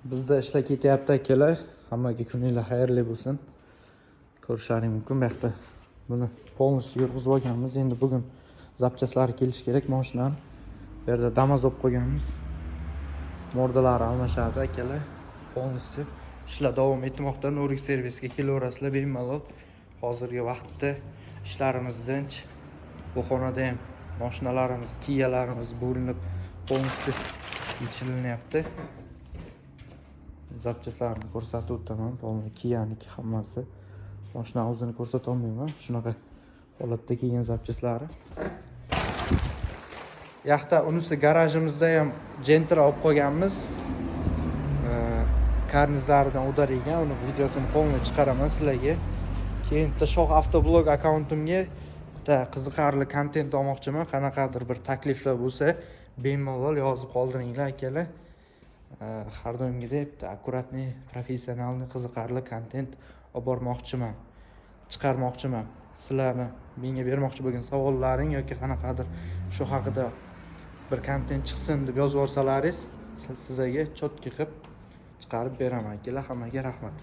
Bizda ishlar ketyapti akalar. Hammaga kuninglar xayrli bo'lsin. Ko'rishlaring mumkin bu yoqda. Buni polностью yurg'izib olganmiz. Endi bugun zapchaslari kelishi kerak mashinani. Bu yerda Damas olib qo'yganmiz. Mordalari almashadi akalar. Polностью ishlar davom etmoqda. Norik servisga kelaverasizlar bemalol. Hozirgi vaqtda ishlarimiz zinch. Bu xonada ham mashinalarimiz, Kia'larimiz bo'linib, polностью yechilinyapti. Zapchaslarni ko'rsatib o'taman. Polni Kia'niki hammasi. Mashina o'zini ko'rsata olmayman. Shunaqa holatda kelgan zapchaslari. Yoqda unisi garajimizda ham Gentra olib qo'yganmiz. Karnizlaridan o'darilgan. Uni videosini polni chiqaraman sizlarga. Keyin Shoh avtoblog akkauntimga bitta qiziqarli kontent olmoqchiman. Qanaqadir bir takliflar bo'lsa, bemalol yozib qoldiringlar akalar. Har doimgidek bitta akkuratniy, professionalniy, qiziqarli kontent olib bormoqchiman. Chiqarmoqchiman. Sizlarni menga bermoqchi bo'lgan savollaring yoki qanaqadir shu haqida bir kontent chiqsin deb yozib yuborsalaringiz, sizlarga chotki qilib chiqarib beraman. Akalar, hammaga rahmat.